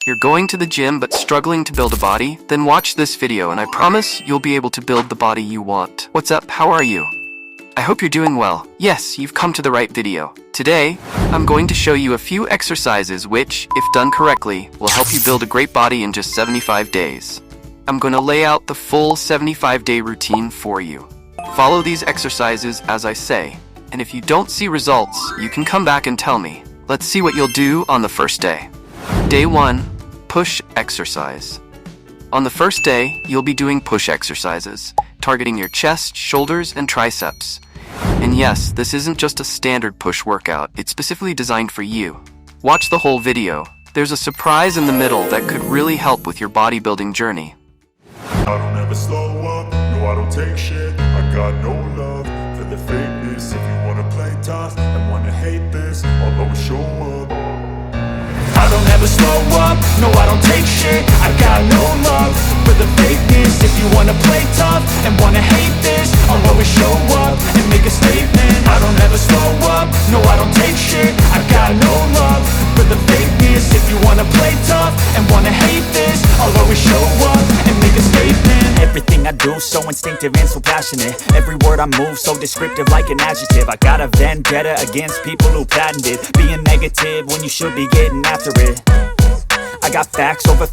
You're going to the gym but struggling to build a body? Then watch this video and I promise you'll be able to build the body you want. What's up? How are you? I hope you're doing well. Yes, you've come to the right video. Today, I'm going to show you a few exercises which, if done correctly, will help you build a great body in just 75 days. I'm going to lay out the full 75-day routine for you. Follow these exercises as I say, and if you don't see results, you can come back and tell me. Let's see what you'll do on the first day. Day 1, push exercise. On the first day, you'll be doing push exercises, targeting your chest, shoulders, and triceps. And yes, this isn't just a standard push workout, it's specifically designed for you. Watch the whole video. There's a surprise in the middle that could really help with your bodybuilding journey. I don't ever slow up, no I don't take shit. I got no love for the fakeness. If you wanna play tough and wanna hate this, I'll always show up. I don't ever slow up, no I don't take shit. I got no love for the fakeness. If you wanna play tough and wanna hate this, I'll always show up and make a statement. I don't ever slow up, no I don't take shit. I got no love for the fakeness. If you wanna play tough and wanna hate this, I'll always show up and make a statement. Everything I do so instinctive and so passionate. Every word I move so descriptive like an adjective. I got a vendetta against people who patented being negative when you should be getting after it. I got facts over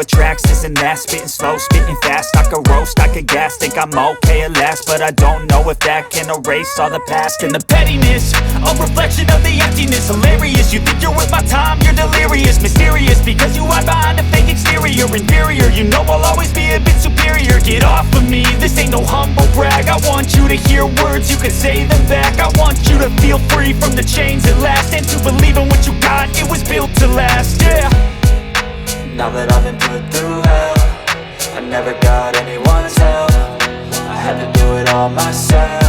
tracks, this and that. Spitting slow, spitting fast, I could roast, I could gas. Think I'm okay at last, but I don't know if that can erase all the past. And the pettiness, a reflection of the emptiness. Hilarious, you think you're worth my time, you're delirious. Mysterious, because you hide behind a fake exterior. Inferior, you know I'll always be a bit superior. Get off of me, this ain't no humble brag. I want you to hear words, you can say them back. I want you to feel free from the chains at last, and to believe in what you got, it was built to last, yeah. Now that I've been put through hell, I never got anyone's help. I had to do it all myself.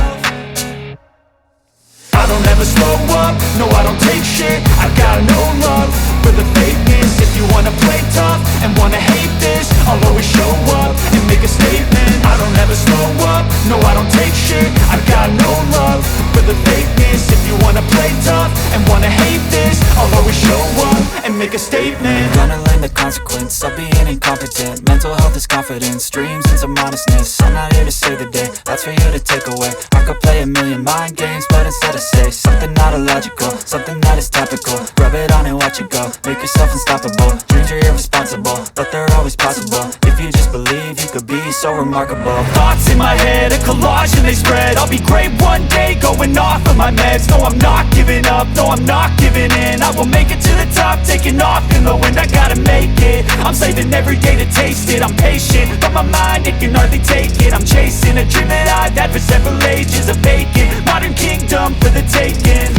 I don't ever slow up, no I don't take shit. I got no love for the fakeness. If you wanna play tough and wanna hate this, I'll always show up and make a statement. I don't ever slow up, no I don't take shit. I got no love for the fakeness. If you wanna play tough and wanna hate this, I'll always show up and make a statement. Gonna learn the consequence of being incompetent. Mental health is confidence, dreams and some honestness. I'm not here to save the day, that's for you to take away. I could play a million mind games, but instead I say something not illogical, something that is topical. Rub it on and watch it go, make yourself unstoppable. Dreams are irresponsible, but they're always possible. If you just believe, you could be so remarkable. Thoughts in my head, a collage and they spread. I'll be great one day, going off of my meds. No, I'm not giving up, no, I'm not giving in. I will make it to the top, taking off in the wind. I gotta make it, I'm saving every day to taste it. I'm patient, but my mind, it can hardly take it. I'm chasing a dream that I've had for several ages. A vacant, modern kingdom for the taking.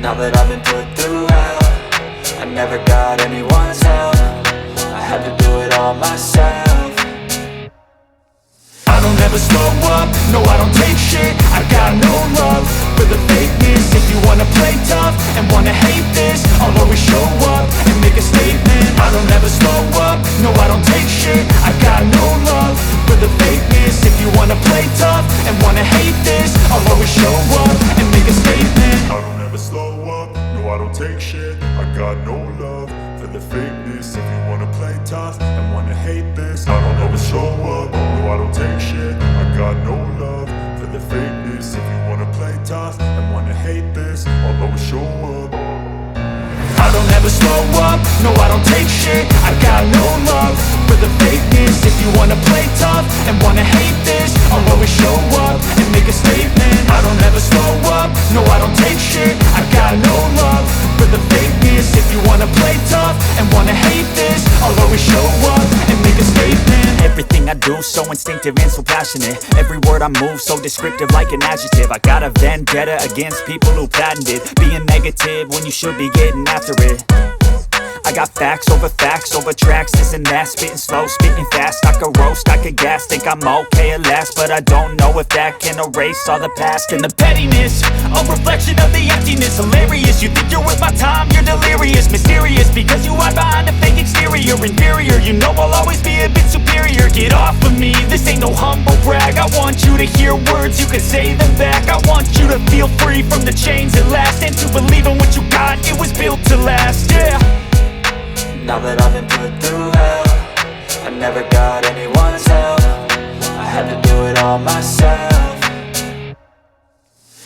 Now that I've been put through hell, I never got anyone's help. I had to do it all myself. I don't ever slow up, no I don't take shit. I got no love for the fakeness. If you wanna play tough and wanna hate this, I'll always show up and make a statement. I don't ever slow up, no I don't take shit. I got no love for the fakeness. If you wanna play tough and wanna hate this, I'll always show up and make a statement. I don't ever slow up, no I don't take shit. I got no love for the fakeness. If you wanna play tough and wanna hate this, I don't always show up, no I don't take shit. I got no love for the fakeness. If you wanna play tough and wanna hate this, I'll always show up. I don't ever slow up, no I don't take shit. I got no love for the fakeness. If you wanna play tough and wanna hate this, I'll always show up and make a statement. I don't ever slow up, no I don't take shit. I got no love for the fakeness. If you wanna play tough and wanna hate this, I'll always show up and make a statement. Everything I do so instinctive and so passionate. Every word I move so descriptive like an adjective. I got a vendetta against people who patented being negative when you should be getting after it. I got facts over tracks, this and that. Spitting slow, spitting fast, I could roast, I could gas. Think I'm okay at last, but I don't know if that can erase all the past. And the pettiness, a reflection of the emptiness. Hilarious, you think you're worth my time, you're delirious. Mysterious, because you hide behind a fake exterior. Inferior, you know I'll always be a bit superior. Get off of me, this ain't no humble brag. I want you to hear words, you can say them back. I want you to feel free from the chains at last, and to believe in what you got, it was built to last, yeah. Now that I've been put through hell, I never got anyone's help. I had to do it all myself.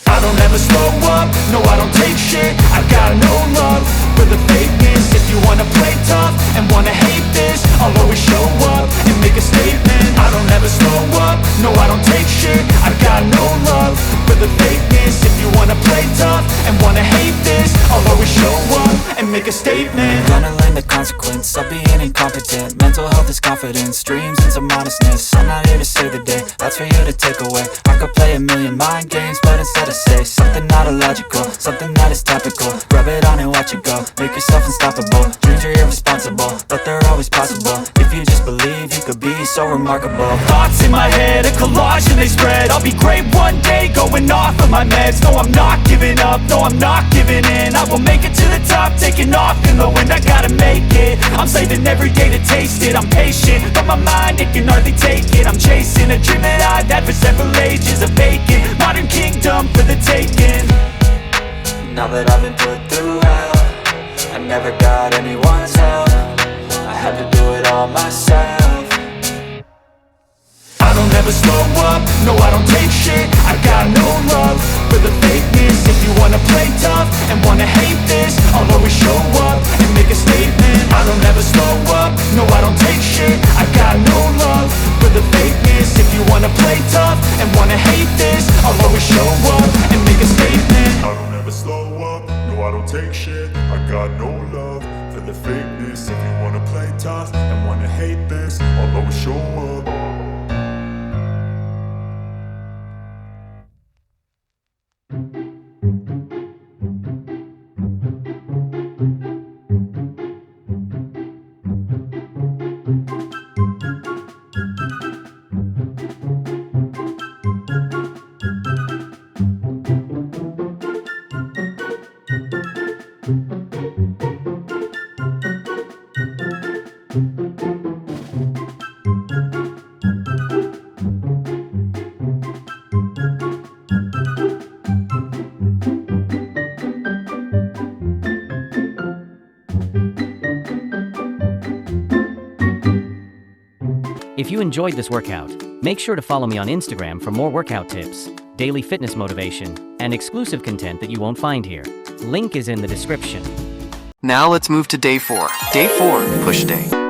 I don't ever slow up, no I don't take shit. I got no love for the fakeness. If you wanna play tough and wanna hate this, I'll always show up and make a statement. I don't ever slow up, no I don't take shit. I got no love for the fakeness. If you wanna play tough and wanna hate this, I'll always show up and make a statement. Gonna learn the consequence of being incompetent. Mental health is confidence, dreams and some honestness. I'm not here to save the day, that's for you to take away. I could play a million mind games, but instead I say something not illogical, something that is topical. Rub it on and watch it go, make yourself unstoppable. Dreams are irresponsible, but they're always possible. If you just believe, you could be so remarkable. Thoughts in my head, a collage and they spread. I'll be great one day, going off of my meds. No, I'm not giving up, no, I'm not giving in. I will make it to the top, taking off in the wind. I gotta make it, I'm saving every day to taste it. I'm patient, but my mind, it can hardly take it. I'm chasing a dream that I've had for several ages. A vacant, modern kingdom for the taking. Now that I've been put through hell, I never got anyone's help. I had to do it all myself. I don't ever slow up, no I don't take shit. I got no love for the fakeness. If you wanna play tough and wanna hate this, I'll always show up and make a statement. I don't ever slow up, no I don't take shit. I got no love for the fakeness. If you wanna play tough and wanna hate this, I'll always show up and make a statement. I don't ever slow up, no I don't take shit. I got no love for the fakeness. If you wanna play tough and wanna hate this, I'll always show up. If you enjoyed this workout, make sure to follow me on Instagram for more workout tips, daily fitness motivation, and exclusive content that you won't find here. Link is in the description. Now let's move to day 4. Day 4, push day.